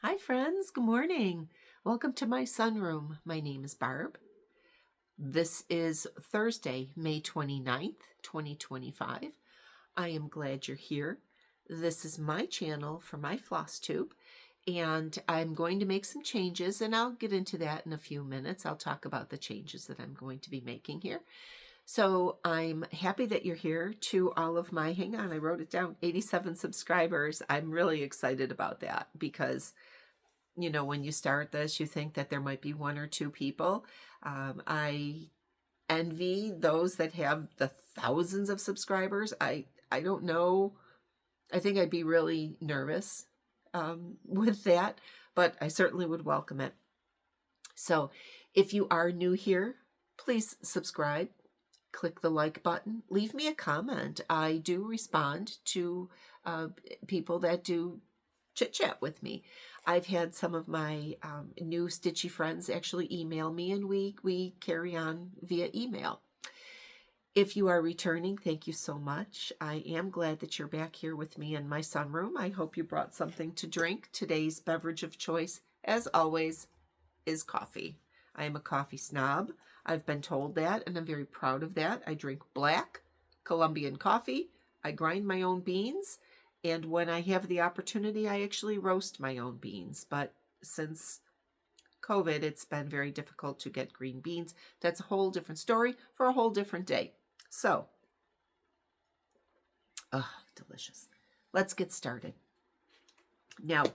Hi friends, good morning. Welcome to my sunroom. My name is Barb. This is Thursday, May 29th, 2025. I am glad you're here. This is my channel for my floss tube, and I'm going to make some changes, and I'll get into that in a few minutes. I'll talk about the changes that I'm going to be making here. So I'm happy that you're here. To all of my, hang on, I wrote it down, 87 subscribers. I'm really excited about that because when you start this, you think that there might be one or two people. I envy those that have the thousands of subscribers. I don't know. I think I'd be really nervous with that, but I certainly would welcome it. So if you are new here, please subscribe, click the like button, leave me a comment. I do respond to people that do chit chat with me. I've had some of my new stitchy friends actually email me, and we carry on via email. If you are returning, thank you so much. I am glad that you're back here with me in my sunroom. I hope you brought something to drink. Today's beverage of choice, as always, is coffee. I am a coffee snob. I've been told that, and I'm very proud of that. I drink black Colombian coffee. I grind my own beans. And when I have the opportunity, I actually roast my own beans. But since COVID, it's been very difficult to get green beans. That's a whole different story for a whole different day. So, delicious. Let's get started. Now,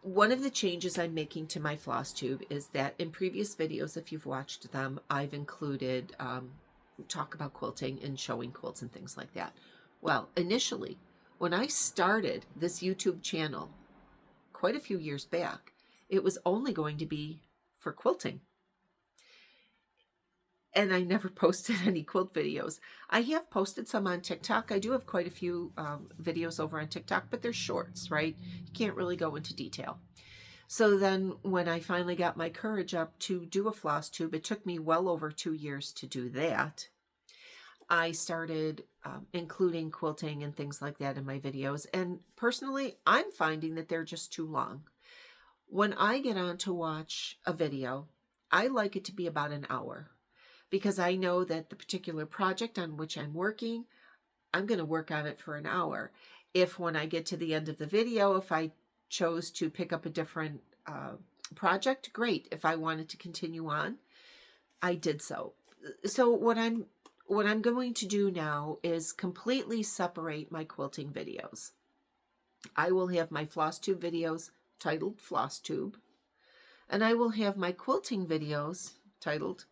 one of the changes I'm making to my floss tube is that in previous videos, if you've watched them, I've included talk about quilting and showing quilts and things like that. Well, initially, when I started this YouTube channel quite a few years back, it was only going to be for quilting. And I never posted any quilt videos. I have posted some on TikTok. I do have quite a few videos over on TikTok, but they're shorts, right? You can't really go into detail. So then when I finally got my courage up to do a floss tube, it took me well over 2 years to do that. I started including quilting and things like that in my videos. And personally, I'm finding that they're just too long. When I get on to watch a video, I like it to be about an hour because I know that the particular project on which I'm working, I'm going to work on it for an hour. If when I get to the end of the video, if I chose to pick up a different project, great. If I wanted to continue on, I did so. So what I'm going to do now is completely separate my quilting videos. I will have my floss tube videos titled Floss Tube, and I will have my quilting videos titled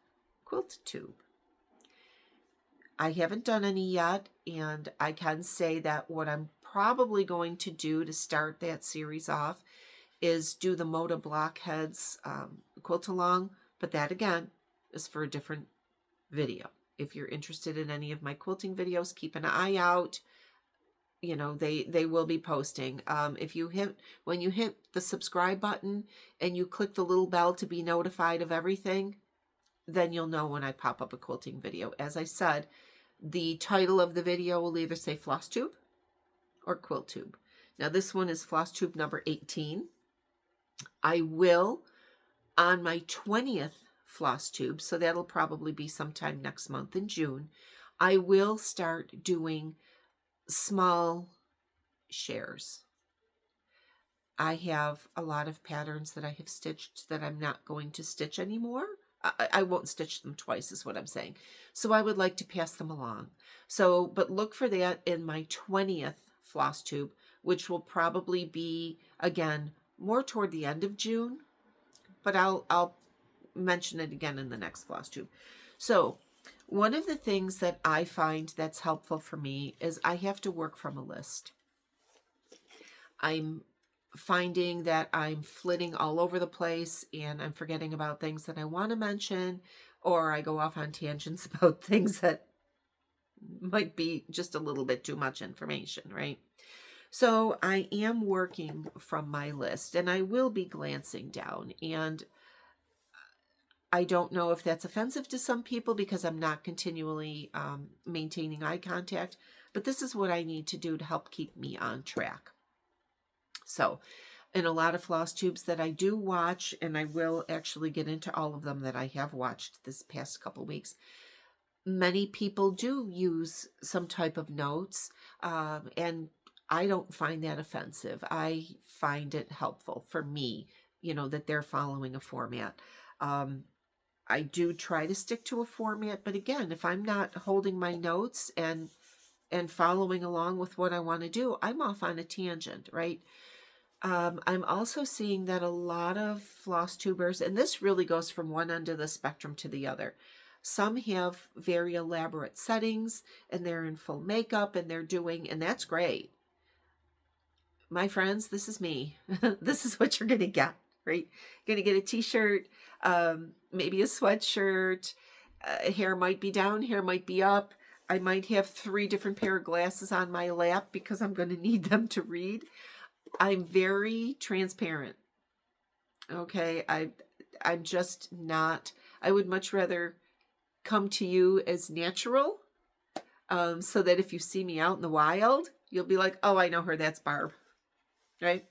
Quilt Tube. I haven't done any yet, and I can say that what I'm probably going to do to start that series off is do the Moda Blockheads quilt along, but that again is for a different video. If you're interested in any of my quilting videos, keep an eye out. They will be posting. When you hit the subscribe button and you click the little bell to be notified of everything, then you'll know when I pop up a quilting video. As I said, the title of the video will either say Floss Tube or Quilt Tube. Now this one is Floss Tube number 18. I will, on my 20th floss tube, so that'll probably be sometime next month in June, I will start doing small shares. I have a lot of patterns that I have stitched that I'm not going to stitch anymore. I won't stitch them twice is what I'm saying. So I would like to pass them along. But look for that in my 20th floss tube, which will probably be, again, more toward the end of June, but I'll mention it again in the next floss tube. So one of the things that I find that's helpful for me is I have to work from a list. I'm finding that I'm flitting all over the place and I'm forgetting about things that I want to mention, or I go off on tangents about things that might be just a little bit too much information, right? So I am working from my list, and I will be glancing down, and I don't know if that's offensive to some people because I'm not continually maintaining eye contact, but this is what I need to do to help keep me on track. So and a lot of floss tubes that I do watch, and I will actually get into all of them that I have watched this past couple weeks. Many people do use some type of notes, and I don't find that offensive. I find it helpful for me, that they're following a format. I do try to stick to a format, but again, if I'm not holding my notes and following along with what I want to do, I'm off on a tangent, right? I'm also seeing that a lot of floss tubers, and this really goes from one end of the spectrum to the other. Some have very elaborate settings and they're in full makeup and and that's great. My friends, this is me. This is what you're going to get, right? You're going to get a t-shirt, maybe a sweatshirt. Hair might be down, hair might be up. I might have 3 different pair of glasses on my lap because I'm going to need them to read. I'm very transparent. Okay, I'm just not. I would much rather come to you as natural, so that if you see me out in the wild, you'll be like, oh, I know her, that's Barb, right?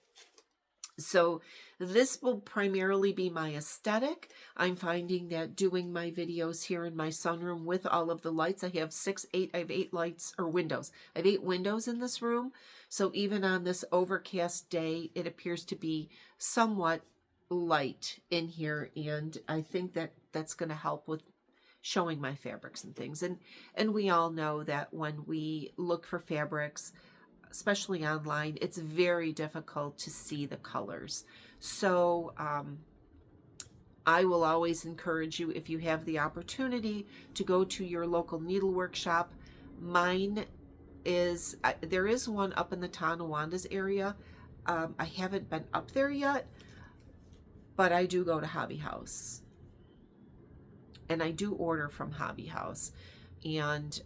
So this will primarily be my aesthetic. I'm finding that doing my videos here in my sunroom with all of the lights, I have 8 lights or windows. I have 8 windows in this room. So even on this overcast day, it appears to be somewhat light in here. And I think that that's going to help with showing my fabrics and things. And we all know that when we look for fabrics, especially online, it's very difficult to see the colors. So I will always encourage you, if you have the opportunity, to go to your local needlework shop. Mine is, there is one up in the Tonawandas area. I haven't been up there yet, but I do go to Hobby House. And I do order from Hobby House. And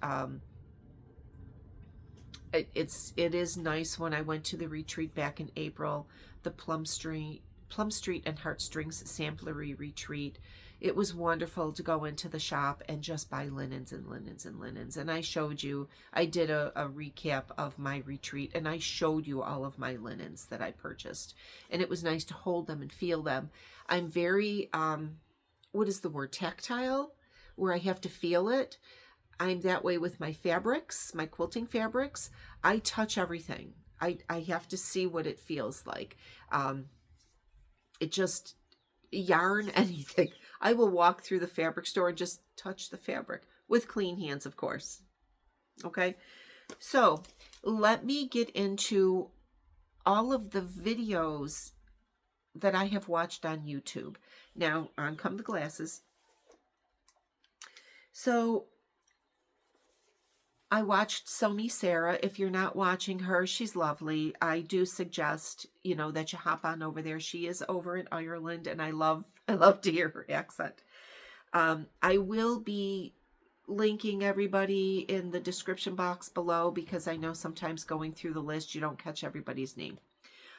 it is nice. When I went to the retreat back in April, the Plum Street and Heartstrings Samplery retreat, it was wonderful to go into the shop and just buy linens and linens and linens. And I showed you, I did a recap of my retreat, and I showed you all of my linens that I purchased. And it was nice to hold them and feel them. I'm very, what is the word, tactile, where I have to feel it. I'm that way with my fabrics, my quilting fabrics. I touch everything. I have to see what it feels like. It just, yarn, anything. I will walk through the fabric store and just touch the fabric with clean hands, of course. Okay, so let me get into all of the videos that I have watched on YouTube. Now, on come the glasses. So I watched Somi Sarah. If you're not watching her, she's lovely. I do suggest, that you hop on over there. She is over in Ireland, and I love to hear her accent. I will be linking everybody in the description box below, because I know sometimes going through the list, you don't catch everybody's name.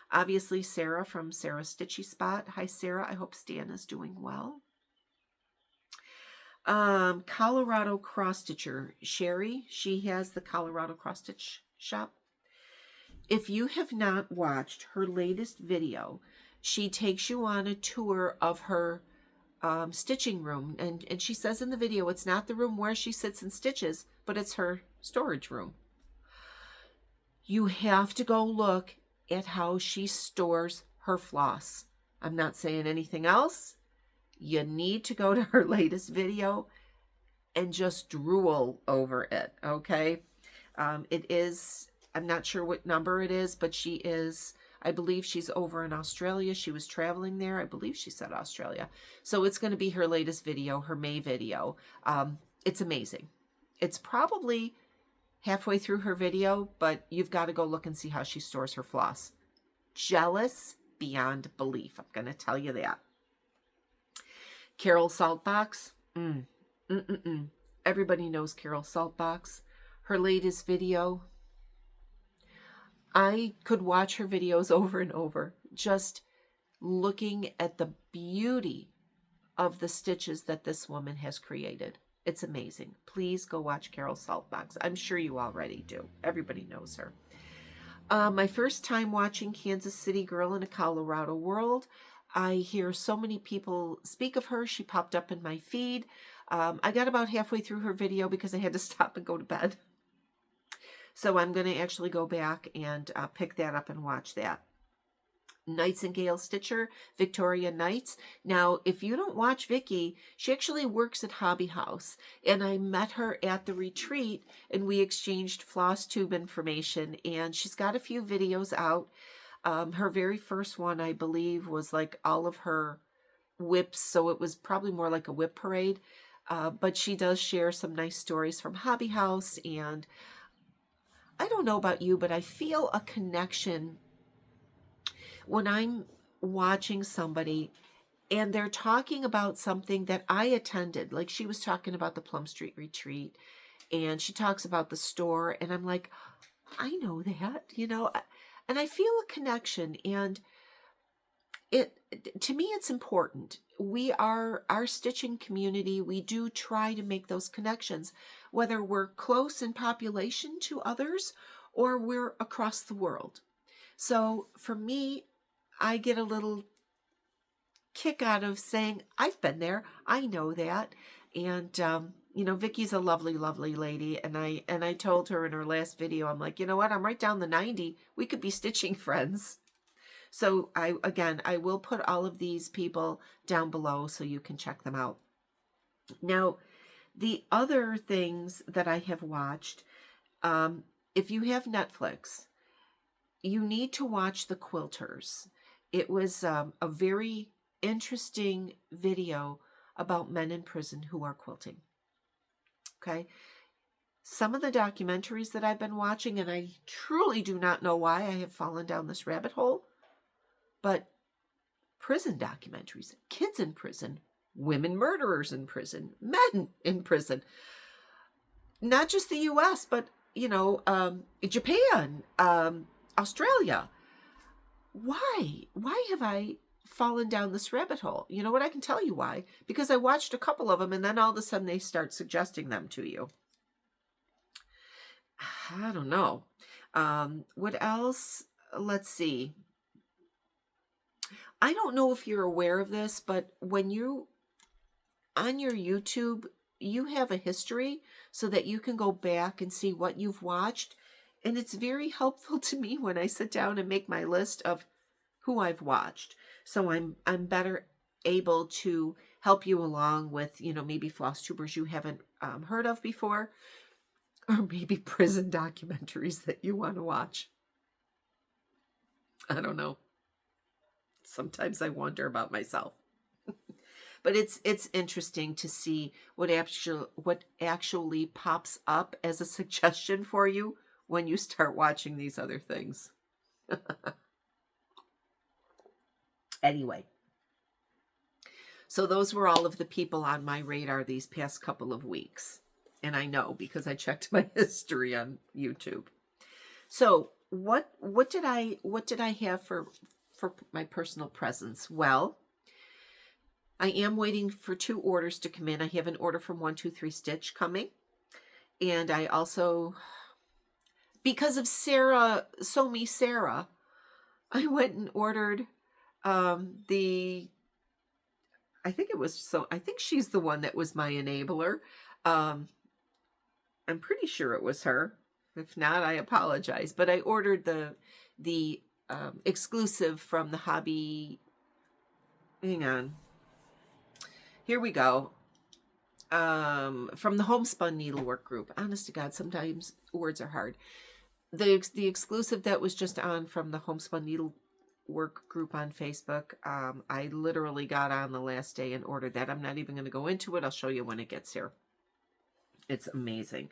Obviously, Sarah from Sarah's Stitchy Spot. Hi, Sarah. I hope Stan is doing well. Colorado Cross Stitcher, Sherry. She has the Colorado Cross Stitch shop. If you have not watched her latest video, she takes you on a tour of her stitching room. And she says in the video, it's not the room where she sits and stitches, but it's her storage room. You have to go look at how she stores her floss. I'm not saying anything else. You need to go to her latest video and just drool over it, okay? It is, I'm not sure what number it is, but she is, I believe she's over in Australia. She was traveling there. I believe she said Australia. So it's going to be her latest video, her May video. It's amazing. It's probably halfway through her video, but you've got to go look and see how she stores her floss. Jealous beyond belief. I'm going to tell you that. Carol Saltbox. Everybody knows Carol Saltbox. Her latest video. I could watch her videos over and over, just looking at the beauty of the stitches that this woman has created. It's amazing. Please go watch Carol Saltbox. I'm sure you already do. Everybody knows her. My first time watching Kansas City Girl in a Colorado World. I hear so many people speak of her. She popped up in my feed. I got about halfway through her video because I had to stop and go to bed. So I'm going to actually go back and pick that up and watch that. Nightingale Stitcher, Victoria Knights. Now, if you don't watch Vicky, she actually works at Hobby House, and I met her at the retreat, and we exchanged Flosstube information, and she's got a few videos out. Her very first one, I believe, was like all of her whips, so it was probably more like a whip parade, but she does share some nice stories from Hobby House, and I don't know about you, but I feel a connection when I'm watching somebody and they're talking about something that I attended. Like she was talking about the Plum Street retreat, and she talks about the store, and I'm like, I know that, and I feel a connection, and to me it's important. We are our stitching community. We do try to make those connections, whether we're close in population to others or we're across the world. So for me, I get a little kick out of saying, I've been there, I know that. And Vicky's a lovely, lovely lady, and I told her in her last video, I'm like, you know what, I'm right down the 90, we could be stitching friends. So I will put all of these people down below so you can check them out. Now, the other things that I have watched, if you have Netflix, you need to watch the Quilters. It was a very interesting video about men in prison who are quilting. Okay. Some of the documentaries that I've been watching, and I truly do not know why I have fallen down this rabbit hole, but prison documentaries, kids in prison, women murderers in prison, men in prison, not just the US, but, Japan, Australia. Why have I fallen down this rabbit hole? You know what? I can tell you why. Because I watched a couple of them, and then all of a sudden they start suggesting them to you. I don't know. What else? Let's see. I don't know if you're aware of this, but when you, on your YouTube, you have a history so that you can go back and see what you've watched. And it's very helpful to me when I sit down and make my list of who I've watched. So I'm better able to help you along with, maybe Flosstubers you haven't heard of before, or maybe prison documentaries that you want to watch. I don't know. Sometimes I wonder about myself. But it's interesting to see what actually pops up as a suggestion for you when you start watching these other things. Anyway, so those were all of the people on my radar these past couple of weeks. And I know because I checked my history on YouTube. So what did I have for my personal presents? Well, I am waiting for 2 orders to come in. I have an order from 123 Stitch coming. And I also, because of Sarah, Sarah, I went and ordered I think she's the one that was my enabler. I'm pretty sure it was her. If not, I apologize. But I ordered the exclusive from the hobby. Hang on. Here we go. From the Homespun Needlework group. Honest to God, sometimes words are hard. The exclusive that was just on from the Homespun Needlework group on Facebook. I literally got on the last day and ordered that. I'm not even going to go into it. I'll show you when it gets here. It's amazing.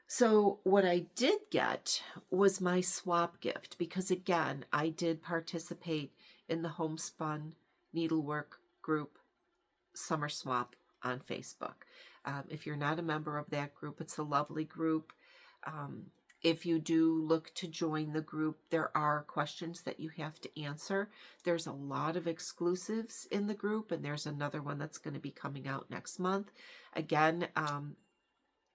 So what I did get was my swap gift, because again, I did participate in the Homespun Needlework group Summer Swap on Facebook. If you're not a member of that group, it's a lovely group. If you do look to join the group, there are questions that you have to answer. There's a lot of exclusives in the group, and there's another one that's going to be coming out next month. Again,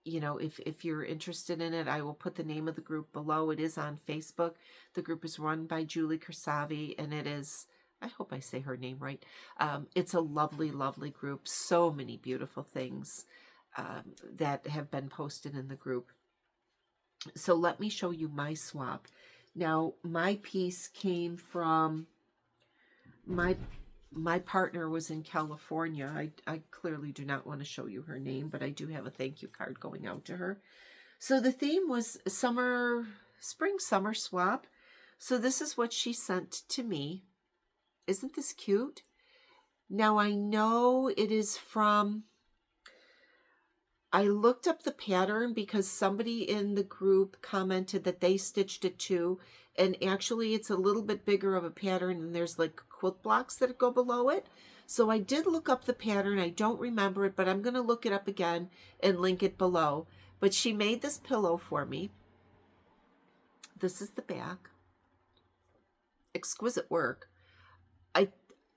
you know, if you're interested in it, I will put the name of the group below. It is on Facebook. The group is run by Julie Kersavi, and it is, I hope I say her name right. It's a lovely, lovely group. So many beautiful things that have been posted in the group. So let me show you my swap. Now, my piece came from my partner was in California. I clearly do not want to show you her name, but I do have a thank you card going out to her. So the theme was spring, summer swap. So this is what she sent to me. Isn't this cute? Now I know it is from, I looked up the pattern because somebody in the group commented that they stitched it too. And actually it's a little bit bigger of a pattern, and there's like quilt blocks that go below it. So I did look up the pattern. I don't remember it, but I'm going to look it up again and link it below. But she made this pillow for me. This is the back. Exquisite work.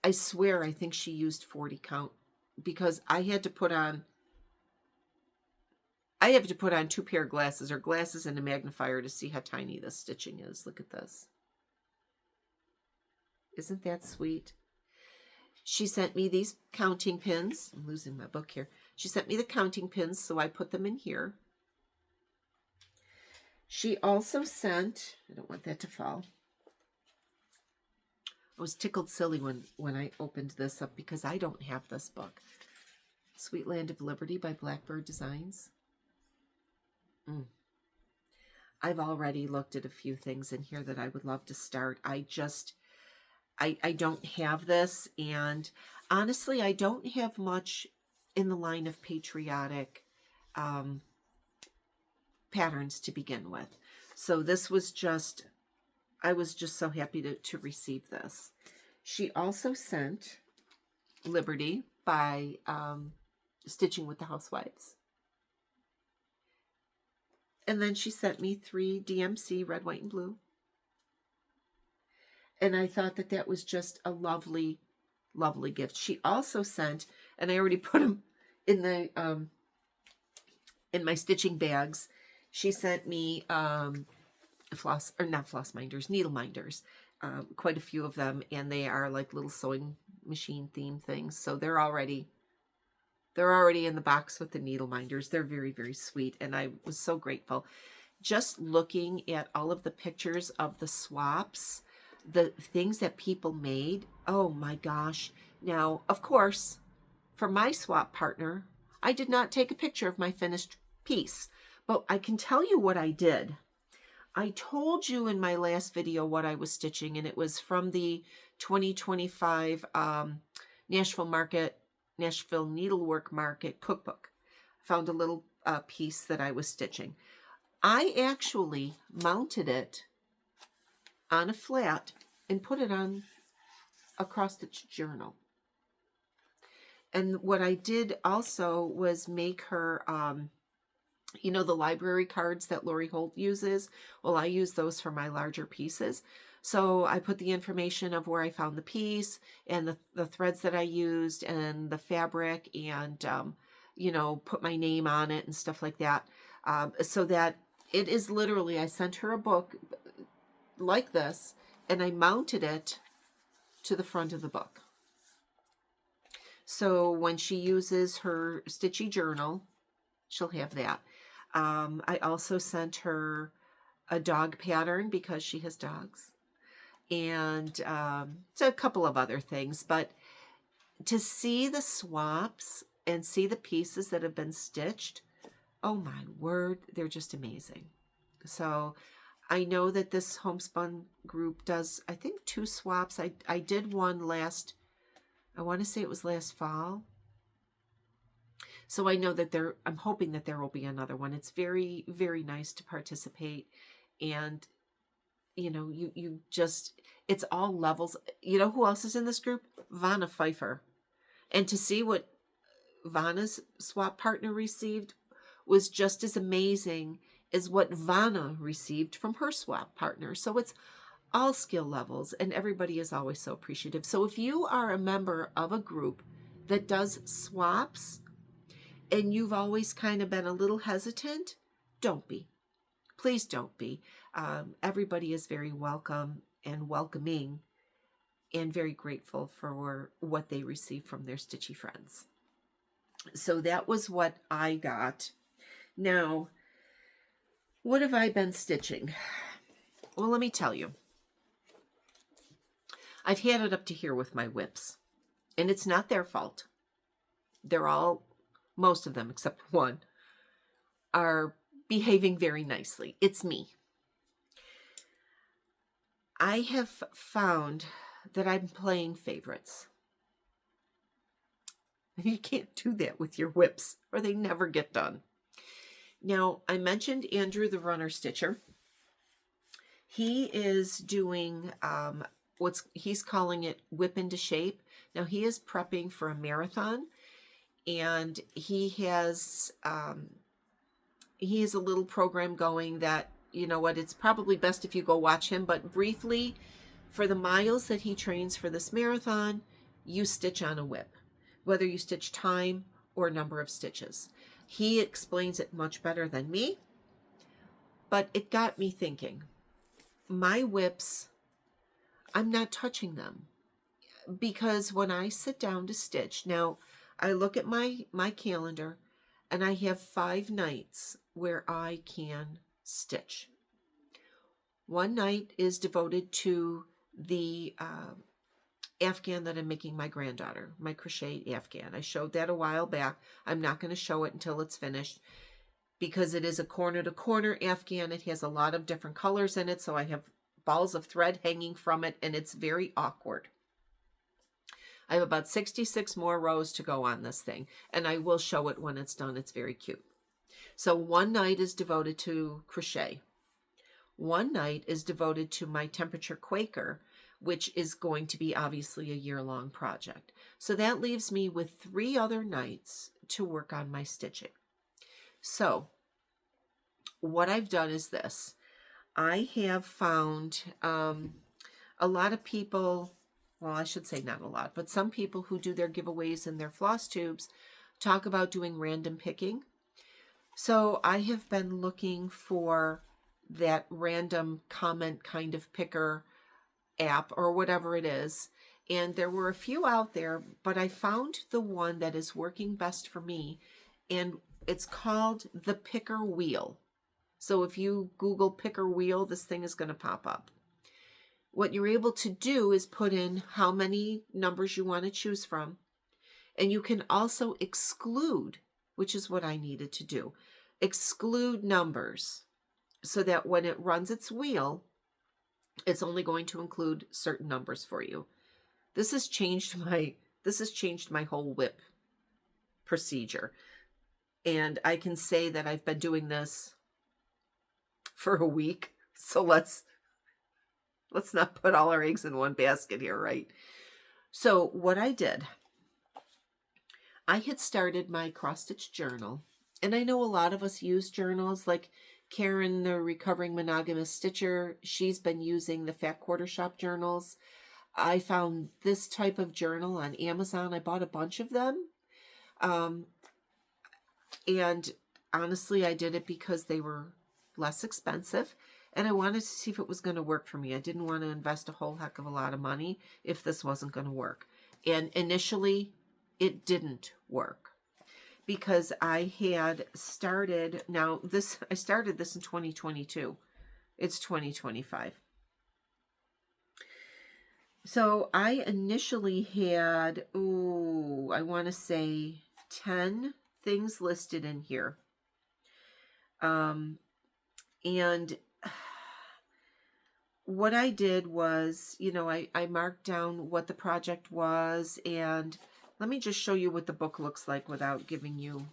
I swear I think she used 40 count, because I have to put on 2 pair of glasses, or glasses and a magnifier, to see how tiny this stitching is. Look at this. Isn't that sweet? She sent me these counting pins. I'm losing my book here. She sent me the counting pins, so I put them in here. She also sent, I don't want that to fall. I was tickled silly when I opened this up, because I don't have this book. Sweet Land of Liberty by Blackbird Designs. I've already looked at a few things in here that I would love to start. I don't have this, and honestly, I don't have much in the line of patriotic patterns to begin with. So this was just, I was just so happy to receive this. She also sent Liberty by Stitching with the Housewives. And then she sent me 3 DMC, red, white, and blue. And I thought that that was just a lovely, lovely gift. She also sent, and I already put them in the in my stitching bags. She sent me needle minders, quite a few of them, and they are like little sewing machine themed things. So they're already in the box with the needle minders. They're very, very sweet, and I was so grateful. Just looking at all of the pictures of the swaps, the things that people made, oh my gosh. Now, of course, for my swap partner, I did not take a picture of my finished piece, but I can tell you what I did. I told you in my last video what I was stitching, and it was from the 2025 Nashville Needlework Market cookbook. I found a little piece that I was stitching. I actually mounted it on a flat and put it on a cross-stitch journal. And what I did also was make her, you know, the library cards that Lori Holt uses. Well, I use those for my larger pieces. So I put the information of where I found the piece, and the threads that I used, and the fabric, and, you know, put my name on it and stuff like that. So that it is literally, I sent her a book like this, and I mounted it to the front of the book. So when she uses her stitchy journal, she'll have that. I also sent her a dog pattern because she has dogs, and so a couple of other things. But to see the swaps and see the pieces that have been stitched, oh my word, they're just amazing. So I know that this homespun group does, I think, 2 swaps. I did one last, I want to say it was last fall. So I know that I'm hoping that there will be another one. It's very, very nice to participate. And, you know, you just, it's all levels. You know who else is in this group? Vanna Pfeiffer. And to see what Vanna's swap partner received was just as amazing as what Vanna received from her swap partner. So it's all skill levels, and everybody is always so appreciative. So if you are a member of a group that does swaps, and you've always kind of been a little hesitant, don't be. Please don't be. Everybody is very welcome and welcoming and very grateful for what they receive from their stitchy friends. So that was what I got. Now, what have I been stitching? Well, let me tell you. I've had it up to here with my WIPs, and it's not their fault. They're all, most of them except one, are behaving very nicely. It's me. I have found that I'm playing favorites. You can't do that with your WIPs, or they never get done. Now, I mentioned Andrew the Runner Stitcher. He is doing he's calling it Whip into Shape. Now, he is prepping for a marathon, and he has a little program going that, you know what, it's probably best if you go watch him, but briefly, for the miles that he trains for this marathon, you stitch on a WIP, whether you stitch time or number of stitches. He explains it much better than me, but it got me thinking. My WIPs, I'm not touching them, because when I sit down to stitch, now I look at my calendar, and I have 5 nights where I can stitch. One night is devoted to the Afghan that I'm making my granddaughter, my crochet Afghan. I showed that a while back. I'm not going to show it until it's finished, because it is a corner to corner Afghan. It has a lot of different colors in it, so I have balls of thread hanging from it, and it's very awkward. I have about 66 more rows to go on this thing, and I will show it when it's done. It's very cute. So one night is devoted to crochet. One night is devoted to my temperature Quaker, which is going to be obviously a year-long project. So that leaves me with 3 other nights to work on my stitching. So what I've done is this. I have found a lot of people, well, I should say not a lot, but some people who do their giveaways in their floss tubes talk about doing random picking. So I have been looking for that random comment kind of picker app or whatever it is. And there were a few out there, but I found the one that is working best for me. And it's called the Picker Wheel. So if you Google Picker Wheel, this thing is going to pop up. What you're able to do is put in how many numbers you want to choose from. And you can also exclude, which is what I needed to do, exclude numbers so that when it runs its wheel, it's only going to include certain numbers for you. This has changed my whole WIP procedure. And I can say that I've been doing this for a week. So let's not put all our eggs in one basket here, right? So what I did, I had started my cross-stitch journal. And I know a lot of us use journals, like Karen, the recovering monogamous stitcher. She's been using the Fat Quarter Shop journals. I found this type of journal on Amazon. I bought a bunch of them. And honestly, I did it because they were less expensive. And I wanted to see if it was going to work for me. I didn't want to invest a whole heck of a lot of money if this wasn't going to work. And initially, it didn't work. Because I had started, I started this in 2022. It's 2025. So I initially had, I want to say 10 things listed in here. And what I did was, I marked down what the project was, and let me just show you what the book looks like without giving you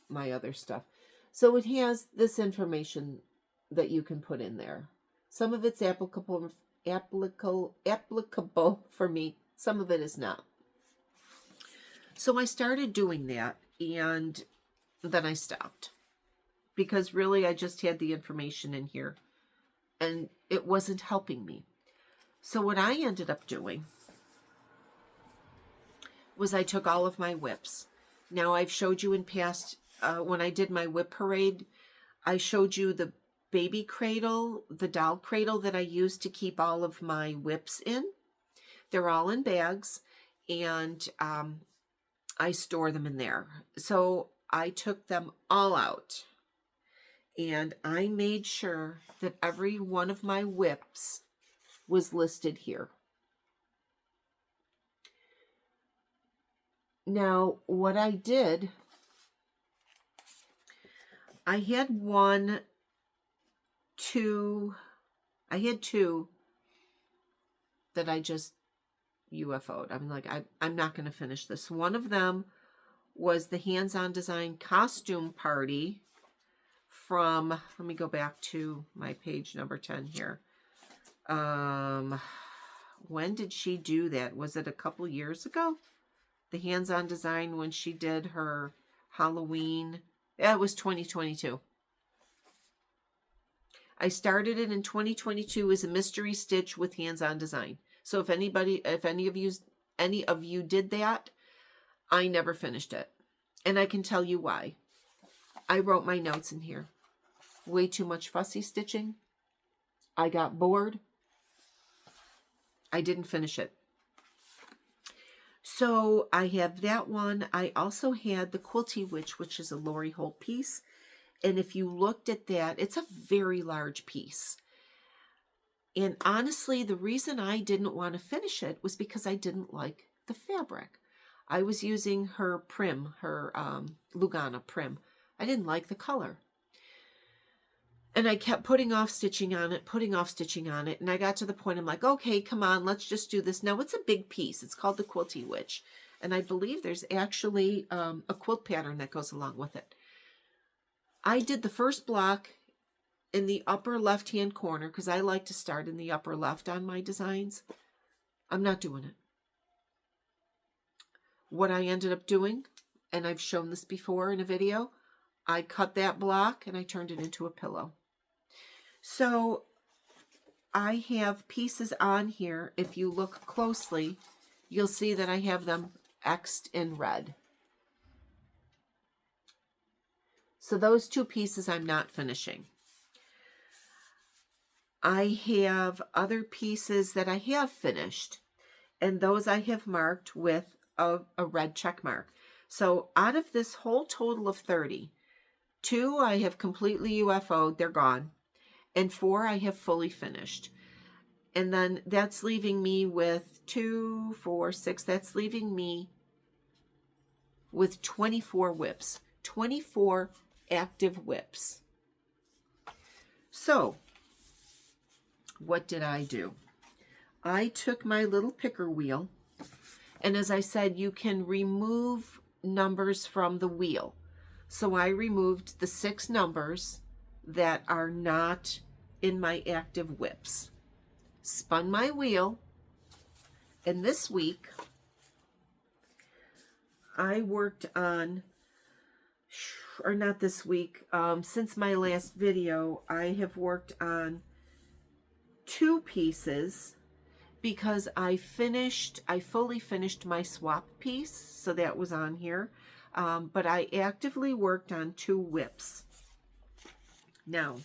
my other stuff. So it has this information that you can put in there. Some of it's applicable for me. Some of it is not. So I started doing that, and then I stopped. Because really I just had the information in here, and it wasn't helping me. So what I ended up doing was I took all of my WIPs, Now, I've showed you in past, when I did my whip parade, I showed you the baby cradle, the doll cradle that I use to keep all of my whips in. They're all in bags, and I store them in there. So I took them all out, and I made sure that every one of my whips was listed here. Now, what I did, I had two that I just UFO'd. I'm like, I'm not going to finish this. One of them was the hands-on design costume party from, let me go back to my page number 10 here. When did she do that? Was it a couple years ago? The hands-on design when she did her Halloween. Yeah, it was 2022. I started it in 2022 as a mystery stitch with hands-on design. So if any of you did that, I never finished it. And I can tell you why. I wrote my notes in here. Way too much fussy stitching. I got bored. I didn't finish it. So I have that one. I also had the Quilty Witch, which is a Lori Holt piece. And if you looked at that, it's a very large piece. And honestly, the reason I didn't want to finish it was because I didn't like the fabric. I was using her Prim, her Lugana Prim. I didn't like the color. And I kept putting off stitching on it. And I got to the point, I'm like, okay, come on, let's just do this. Now, it's a big piece. It's called the Quilty Witch. And I believe there's actually a quilt pattern that goes along with it. I did the first block in the upper left-hand corner because I like to start in the upper left on my designs. I'm not doing it. What I ended up doing, and I've shown this before in a video, I cut that block and I turned it into a pillow. So I have pieces on here. If you look closely, you'll see that I have them X'd in red. So those two pieces I'm not finishing. I have other pieces that I have finished, and those I have marked with a red check mark. So out of this whole total of 30, 2 I have completely UFO'd, they're gone, and 4 I have fully finished. And then that's leaving me with 2, 4, 6, that's leaving me with 24 whips, 24 active whips. So what did I do? I took my little picker wheel, and as I said, you can remove numbers from the wheel. So I removed the 6 numbers that are not in my active whips. Spun my wheel, and this week I worked on, or not this week, since my last video, I have worked on 2 pieces because I fully finished my swap piece, so that was on here, but I actively worked on 2 whips. Now,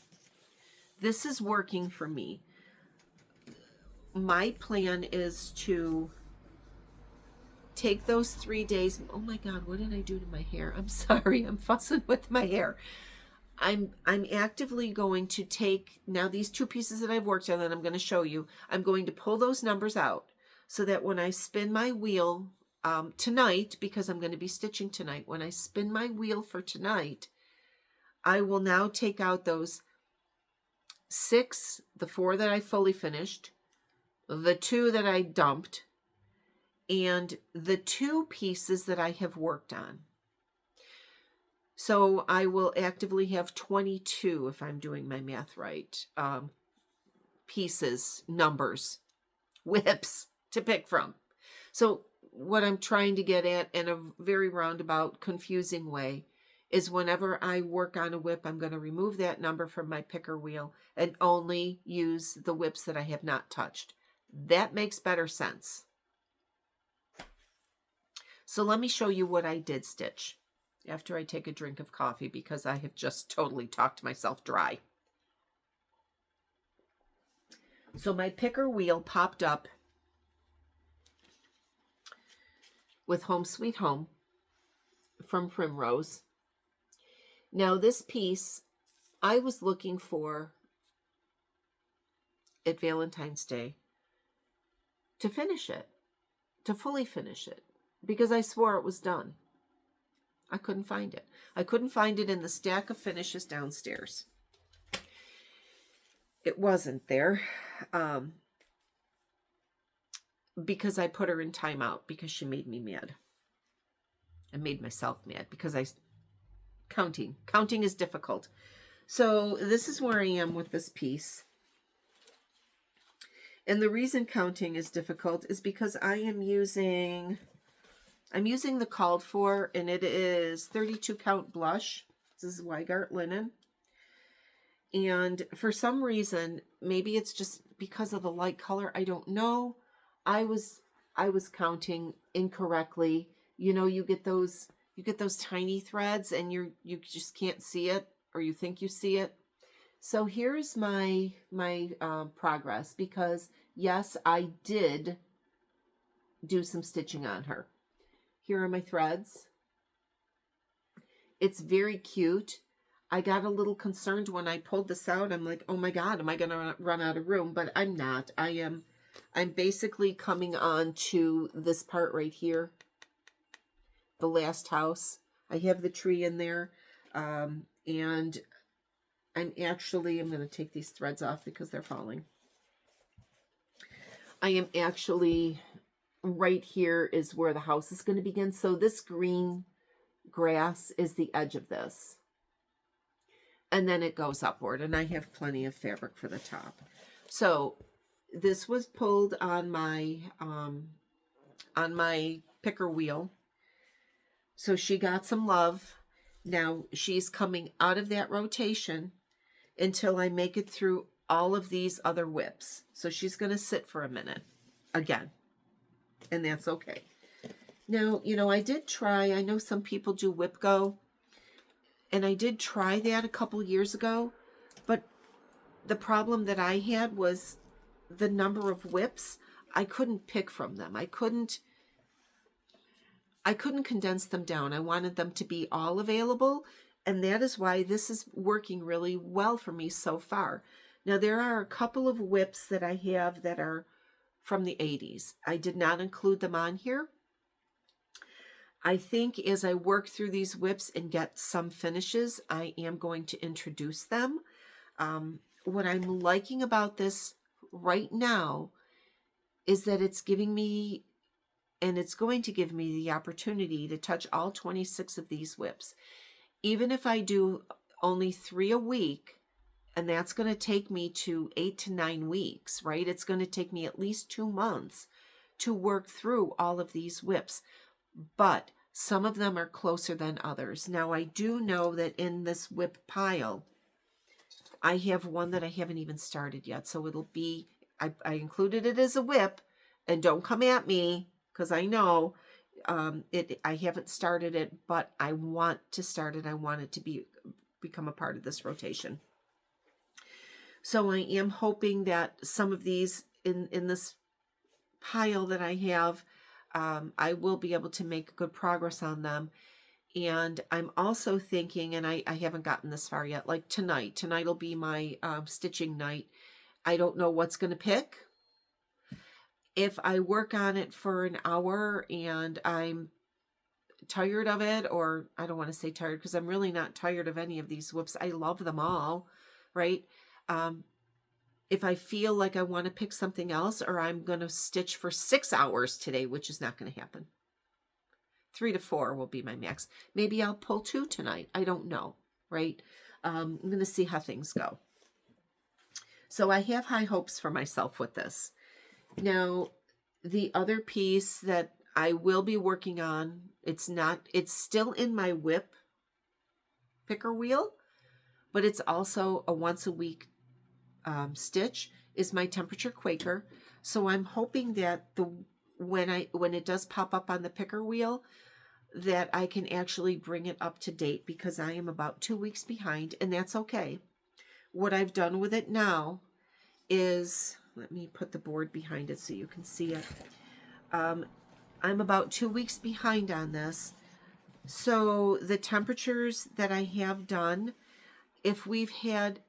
this is working for me. My plan is to take those 3 days. Oh my God, what did I do to my hair? I'm sorry, I'm fussing with my hair. I'm actively going to take now these 2 pieces that I've worked on that I'm going to show you. I'm going to pull those numbers out so that when I spin my wheel tonight, because I'm going to be stitching tonight, when I spin my wheel for tonight, I will now take out those 6, the 4 that I fully finished, the 2 that I dumped, and the 2 pieces that I have worked on. So I will actively have 22, if I'm doing my math right, pieces, numbers, whips to pick from. So what I'm trying to get at in a very roundabout, confusing way is whenever I work on a whip, I'm going to remove that number from my picker wheel and only use the whips that I have not touched. That makes better sense. So let me show you what I did stitch after I take a drink of coffee, because I have just totally talked myself dry. So my picker wheel popped up with Home Sweet Home from Primrose. Now this piece I was looking for at Valentine's Day to finish it, to fully finish it, because I swore it was done. I couldn't find it. I couldn't find it in the stack of finishes downstairs. It wasn't there, because I put her in timeout because she made me mad. I made myself mad because counting is difficult. So this is where I am with this piece. And the reason counting is difficult is because I'm using the called for, and it is 32 count blush. This is Weigart linen. And for some reason, maybe it's just because of the light color, I don't know, I was counting incorrectly. You know, you get those tiny threads and you just can't see it, or you think you see it. So here's my progress, because yes, I did do some stitching on her. Here are my threads. It's very cute. I got a little concerned when I pulled this out. I'm like, oh my God, am I going to run out of room? But I'm not. I'm basically coming on to this part right here. The last house. I have the tree in there. And I'm going to take these threads off because they're falling. I am actually, right here is where the house is going to begin. So this green grass is the edge of this. And then it goes upward, and I have plenty of fabric for the top. So this was pulled on my picker wheel. So she got some love. Now she's coming out of that rotation until I make it through all of these other whips. So she's going to sit for a minute again, and that's okay. Now, you know, I did try, I know some people do whip go, and I did try that a couple years ago, but the problem that I had was the number of whips. I couldn't pick from them. I couldn't condense them down. I wanted them to be all available, and that is why this is working really well for me so far. Now, there are a couple of whips that I have that are from the 80s. I did not include them on here. I think as I work through these whips and get some finishes, I am going to introduce them. What I'm liking about this right now is that it's giving me, and it's going to give me, the opportunity to touch all 26 of these whips. Even if I do only 3 a week, and that's going to take me to 8 to 9 weeks, right? It's going to take me at least 2 months to work through all of these whips. But some of them are closer than others. Now, I do know that in this whip pile, I have one that I haven't even started yet. So it'll be, I included it as a whip, and don't come at me, because I know I haven't started it, but I want to start it. I want it to become a part of this rotation. So I am hoping that some of these in this pile that I have, I will be able to make good progress on them. And I'm also thinking, and I haven't gotten this far yet, like tonight will be my stitching night. I don't know what's going to pick. If I work on it for an hour and I'm tired of it, or I don't want to say tired because I'm really not tired of any of these whips. I love them all, right? If I feel like I want to pick something else, or I'm going to stitch for 6 hours today, which is not going to happen. 3 to 4 will be my max. Maybe I'll pull 2 tonight. I don't know, right? I'm going to see how things go. So I have high hopes for myself with this. Now, the other piece that I will be working on, it's still in my whip picker wheel, but it's also a once a week stitch, is my temperature Quaker. So I'm hoping that when it does pop up on the picker wheel, that I can actually bring it up to date, because I am about 2 weeks behind, and that's okay. What I've done with it now is, let me put the board behind it so you can see it. I'm about 2 weeks behind on this. So the temperatures that I have done, if we've had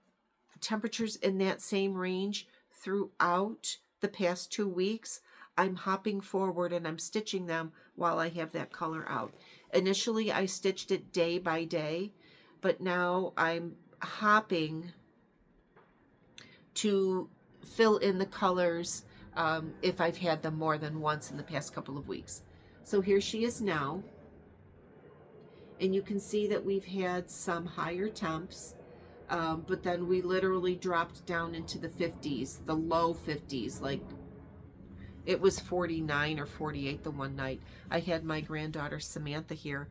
temperatures in that same range throughout the past 2 weeks, I'm hopping forward and I'm stitching them while I have that color out. Initially, I stitched it day by day, but now I'm hopping to fill in the colors if I've had them more than once in the past couple of weeks. So here she is now. And you can see that we've had some higher temps, but then we literally dropped down into the 50s, the low 50s, like it was 49 or 48 the one night. I had my granddaughter Samantha here.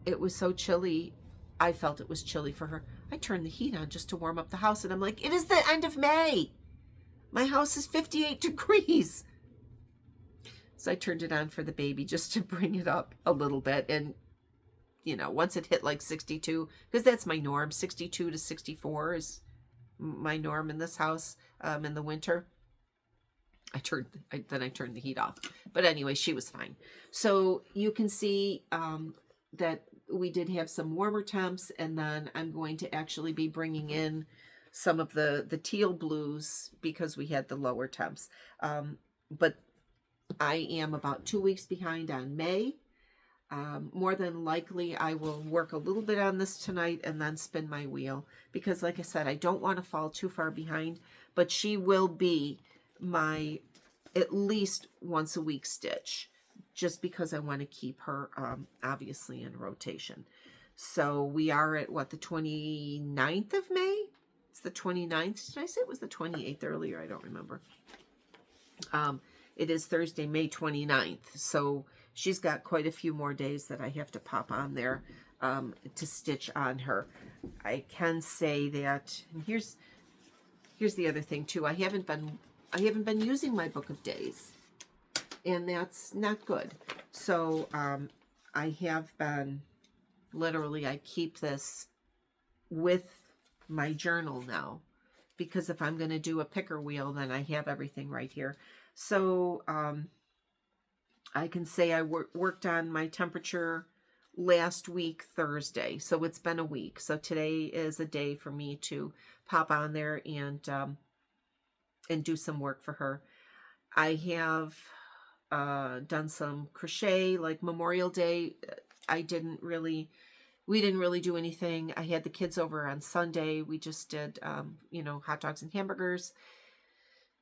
It was so chilly. I felt it was chilly for her. I turned the heat on just to warm up the house, and I'm like, it is the end of May. My house is 58 degrees. So I turned it on for the baby just to bring it up a little bit. And, you know, once it hit like 62, because that's my norm, 62 to 64 is my norm in this house in the winter. Then I turned the heat off. But anyway, she was fine. So you can see that we did have some warmer temps, and then I'm going to actually be bringing in some of the teal blues because we had the lower temps. But I am about 2 weeks behind on May. More than likely, I will work a little bit on this tonight and then spin my wheel, because like I said, I don't want to fall too far behind, but she will be my at least once a week stitch, just because I want to keep her obviously in rotation. So we are at what, the 29th of May? It's the 29th. Did I say it was the 28th earlier? I don't remember. It is Thursday, May 29th. So she's got quite a few more days that I have to pop on there to stitch on her. I can say that, and here's the other thing too. I haven't been using my book of days, and that's not good. So I have been, literally, I keep this with my journal now, because if I'm going to do a picker wheel, then I have everything right here. So I can say I worked on my temperature last week, Thursday. So it's been a week. So today is a day for me to pop on there and do some work for her. I have done some crochet, like Memorial Day. We didn't really do anything. I had the kids over on Sunday. We just did, hot dogs and hamburgers.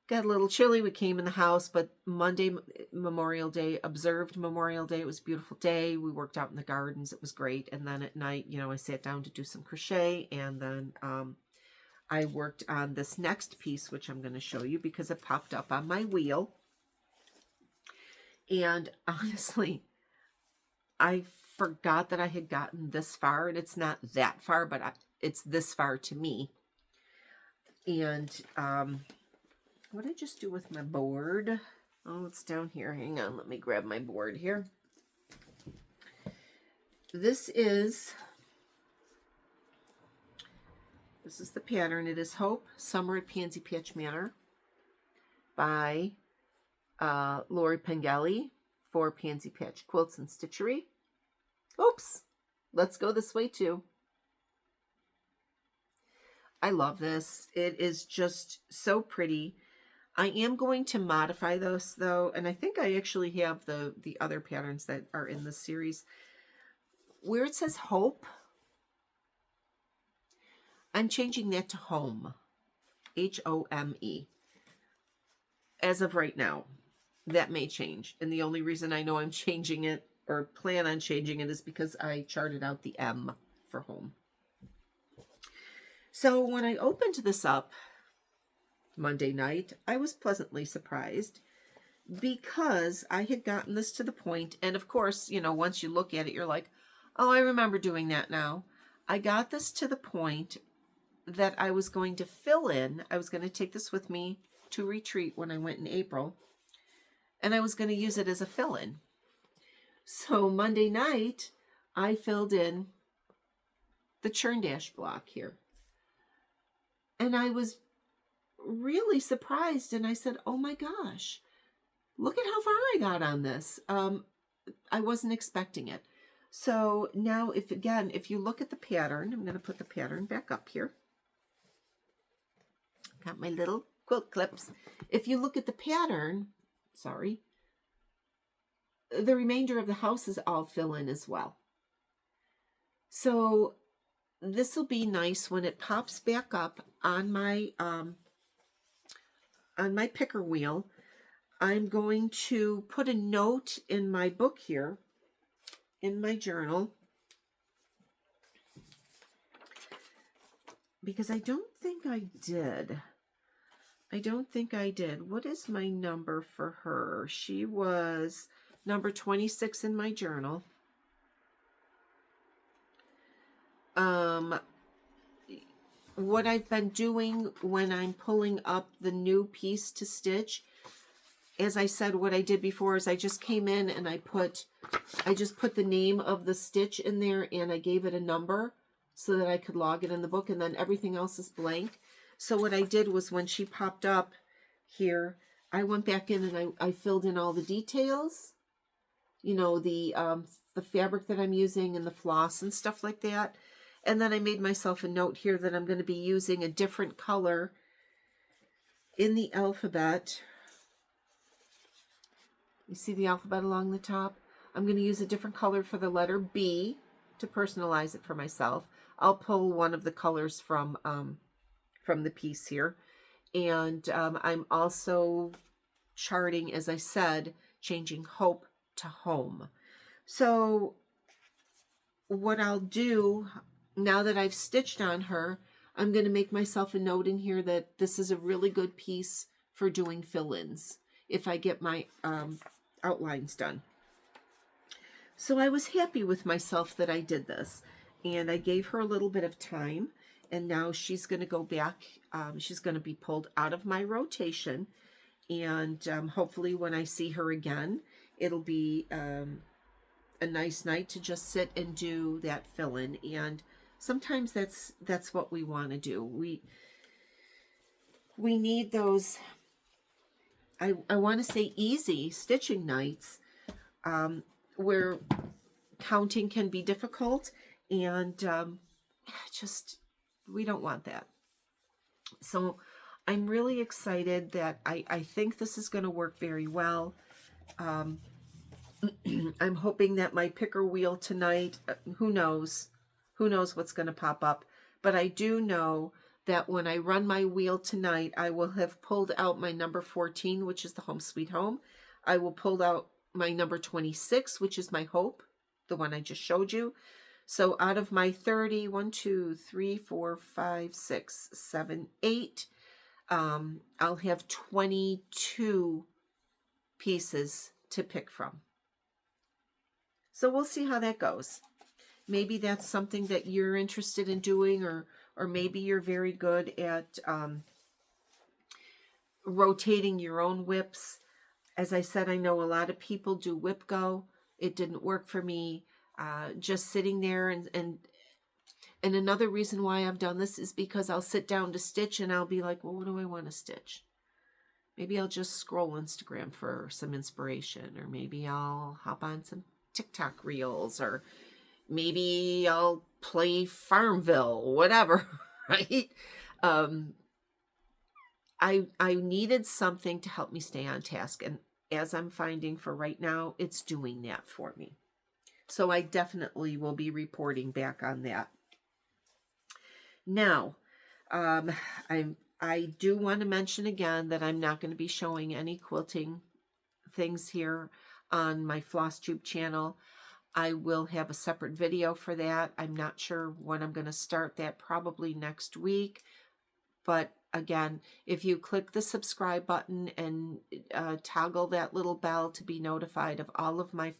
Got a little chilly. We came in the house, but Monday, Memorial Day, observed Memorial Day. It was a beautiful day. We worked out in the gardens. It was great. And then at night, I sat down to do some crochet, and then I worked on this next piece, which I'm going to show you because it popped up on my wheel. And honestly, I forgot that I had gotten this far, and it's not that far, but it's this far to me. And what did I just do with my board? Oh, it's down here. Hang on, let me grab my board here. This is the pattern. It is Hope, Summer at Pansy Patch Manor by Lori Pengelly for Pansy Patch Quilts and Stitchery. Oops, let's go this way too. I love this. It is just so pretty. I am going to modify those though, and I think I actually have the other patterns that are in this series. Where it says Hope, I'm changing that to Home, Home. As of right now, that may change, and the only reason I know I'm changing it or plan on changing it is because I charted out the M for home. So when I opened this up Monday night, I was pleasantly surprised because I had gotten this to the point, and of course, once you look at it, you're like, oh, I remember doing that now. I got this to the point that I was going to fill in. I was going to take this with me to retreat when I went in April, and I was going to use it as a fill-in. So Monday night, I filled in the churn dash block here. And I was really surprised, and I said, oh my gosh, look at how far I got on this. I wasn't expecting it. So now if you look at the pattern, I'm going to put the pattern back up here. Got my little quilt clips. If you look at the pattern, sorry, the remainder of the house is all fill in as well. So this will be nice when it pops back up on my picker wheel. I'm going to put a note in my book here, in my journal, because I don't think I did. What is my number for her? She was number 26 in my journal. What I've been doing when I'm pulling up the new piece to stitch, as I said, what I did before is I just came in and I just put the name of the stitch in there, and I gave it a number so that I could log it in the book, and then everything else is blank. So what I did was when she popped up here, I went back in and I filled in all the details, you know, the fabric that I'm using and the floss and stuff like that. And then I made myself a note here that I'm going to be using a different color in the alphabet. You see the alphabet along the top? I'm going to use a different color for the letter B to personalize it for myself. I'll pull one of the colors from the piece here. And I'm also charting, as I said, changing hope to home. So what I'll do, now that I've stitched on her, I'm going to make myself a note in here that this is a really good piece for doing fill-ins if I get my outlines done. So I was happy with myself that I did this, and I gave her a little bit of time, and now she's going to go back. She's going to be pulled out of my rotation, and hopefully when I see her again, it'll be a nice night to just sit and do that fill-in. And sometimes that's what we want to do. We need those, I want to say, easy stitching nights where counting can be difficult, and just, we don't want that. So I'm really excited that I think this is going to work very well. I'm hoping that my picker wheel tonight, who knows what's going to pop up, but I do know that when I run my wheel tonight, I will have pulled out my number 14, which is the Home Sweet Home. I will pull out my number 26, which is my Hope, the one I just showed you. So out of my 30, 1, 2, 3, 4, 5, 6, 7, 8, I'll have 22 pieces to pick from. So we'll see how that goes. Maybe that's something that you're interested in doing, or maybe you're very good at rotating your own whips. As I said, I know a lot of people do whip go. It didn't work for me. Just sitting there, and another reason why I've done this is because I'll sit down to stitch and I'll be like, well, what do I want to stitch? Maybe I'll just scroll Instagram for some inspiration, or maybe I'll hop on some TikTok reels, or maybe I'll play Farmville, whatever, right? I needed something to help me stay on task, and as I'm finding for right now, it's doing that for me. So I definitely will be reporting back on that. Now, I do want to mention again that I'm not going to be showing any quilting things here on my Flosstube channel. I will have a separate video for that. I'm not sure when I'm going to start that, probably next week. But again, if you click the subscribe button and toggle that little bell to be notified of all of my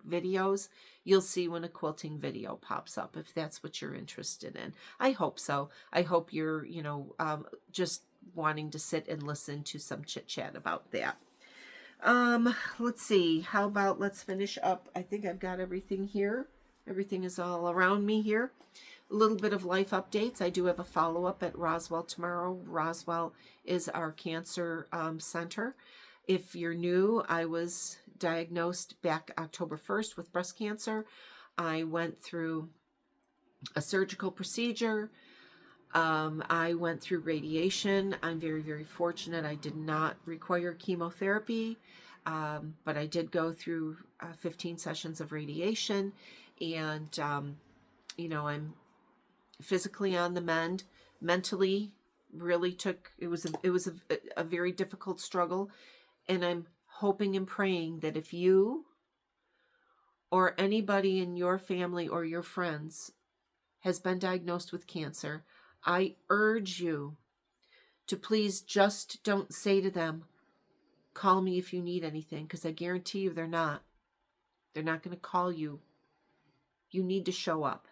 videos, you'll see when a quilting video pops up, if that's what you're interested in. I hope so. I hope you're, just wanting to sit and listen to some chit chat about that. Let's see. How about let's finish up. I think I've got everything here. Everything is all around me here. A little bit of life updates. I do have a follow-up at Roswell tomorrow. Roswell is our cancer center. If you're new, I was diagnosed back October 1st with breast cancer. I went through a surgical procedure. I went through radiation. I'm very, very fortunate. I did not require chemotherapy, but I did go through 15 sessions of radiation, and I'm physically on the mend. Mentally, really it was a very difficult struggle, and I'm hoping and praying that if you or anybody in your family or your friends has been diagnosed with cancer, I urge you to please just don't say to them, call me if you need anything, because I guarantee you they're not. They're not going to call you. You need to show up.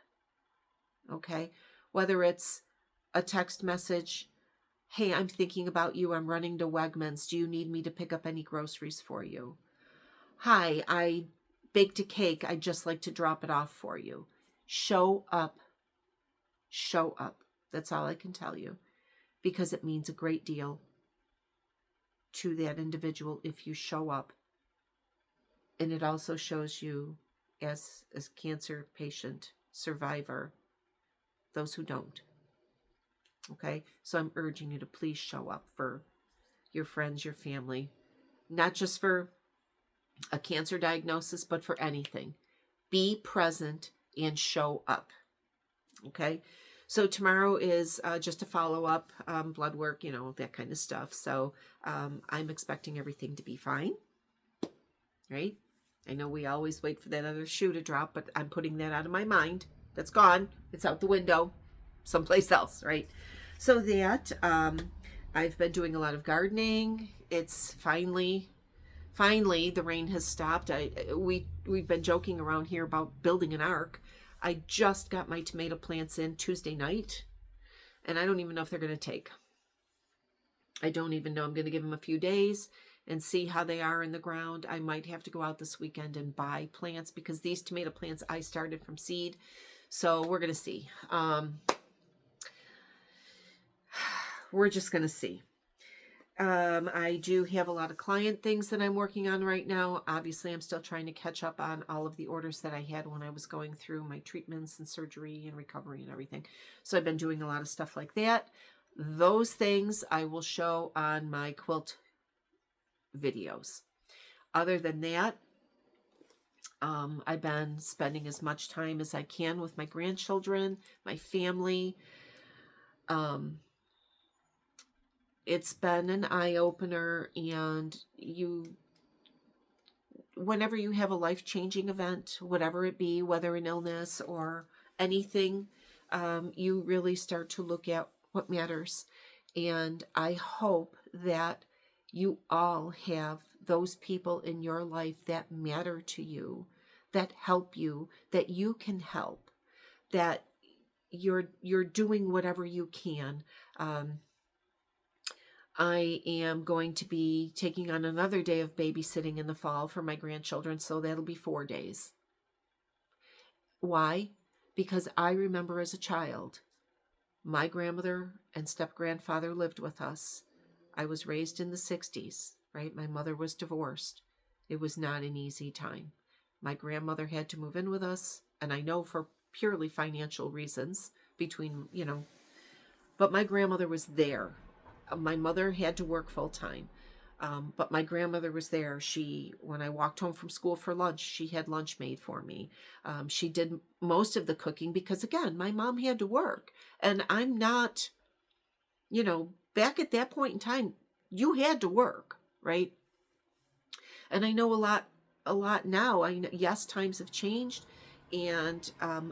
Okay? Whether it's a text message, hey, I'm thinking about you. I'm running to Wegmans. Do you need me to pick up any groceries for you? Hi, I baked a cake. I'd just like to drop it off for you. Show up. Show up. That's all I can tell you, because it means a great deal to that individual if you show up. And it also shows you as a cancer patient, survivor, those who don't. Okay? So I'm urging you to please show up for your friends, your family, not just for a cancer diagnosis, but for anything. Be present and show up. Okay? So tomorrow is just a follow-up, blood work, that kind of stuff. So I'm expecting everything to be fine, right? I know we always wait for that other shoe to drop, but I'm putting that out of my mind. That's gone. It's out the window someplace else, right? So that I've been doing a lot of gardening. It's finally the rain has stopped. We've been joking around here about building an ark. I just got my tomato plants in Tuesday night, and I don't even know if they're going to take. I don't even know. I'm going to give them a few days and see how they are in the ground. I might have to go out this weekend and buy plants, because these tomato plants I started from seed. So we're going to see. We're just going to see. I do have a lot of client things that I'm working on right now. Obviously, I'm still trying to catch up on all of the orders that I had when I was going through my treatments and surgery and recovery and everything. So I've been doing a lot of stuff like that. Those things I will show on my quilt videos. Other than that, I've been spending as much time as I can with my grandchildren, my family. It's been an eye-opener, and whenever you have a life-changing event, whatever it be, whether an illness or anything, you really start to look at what matters. And I hope that you all have those people in your life that matter to you, that help you, that you can help, that you're doing whatever you can. I am going to be taking on another day of babysitting in the fall for my grandchildren, so that'll be 4 days. Why? Because I remember as a child, my grandmother and step-grandfather lived with us. I was raised in the 60s, right? My mother was divorced. It was not an easy time. My grandmother had to move in with us, and I know for purely financial reasons but my grandmother was there. My mother had to work full time, but my grandmother was there. When I walked home from school for lunch, she had lunch made for me. She did most of the cooking because, again, my mom had to work. And I'm not, back at that point in time, you had to work, right? And I know a lot now. Yes, times have changed, and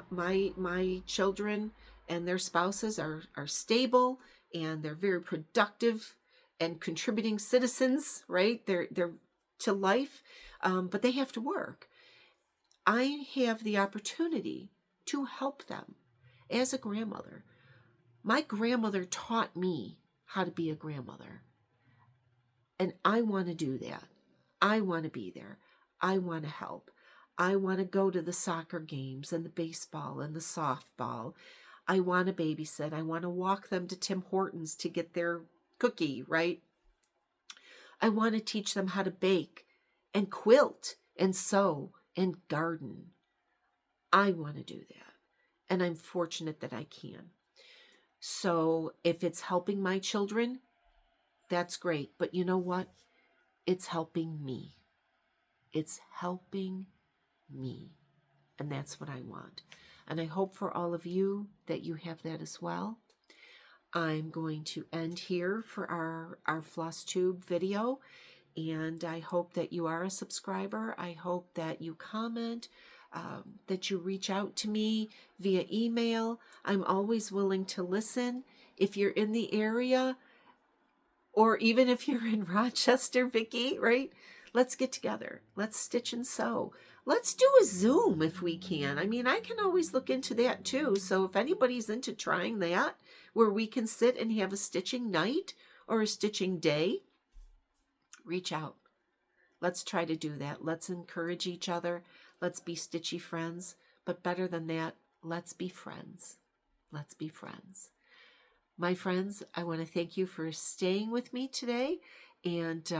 my children and their spouses are stable, and they're very productive and contributing citizens, right? They're to life, but they have to work. I have the opportunity to help them as a grandmother. My grandmother taught me how to be a grandmother, and I want to do that. I want to be there. I want to help. I want to go to the soccer games and the baseball and the softball. I want to babysit. I want to walk them to Tim Hortons to get their cookie, right? I want to teach them how to bake and quilt and sew and garden. I want to do that. And I'm fortunate that I can. So if it's helping my children, that's great. But you know what? It's helping me. It's helping me. And that's what I want. And I hope for all of you that you have that as well. I'm going to end here for our Flosstube video. And I hope that you are a subscriber. I hope that you comment, that you reach out to me via email. I'm always willing to listen. If you're in the area, or even if you're in Rochester, Vicki, right? Let's get together. Let's stitch and sew. Let's do a Zoom if we can. I mean, I can always look into that too. So if anybody's into trying that, where we can sit and have a stitching night or a stitching day, reach out. Let's try to do that. Let's encourage each other. Let's be stitchy friends. But better than that, let's be friends. Let's be friends. My friends, I want to thank you for staying with me today. And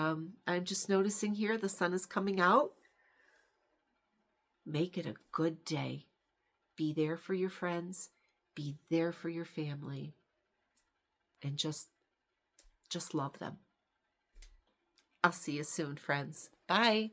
I'm just noticing here the sun is coming out. Make it a good day. Be there for your friends. Be there for your family. And just love them. I'll see you soon, friends. Bye.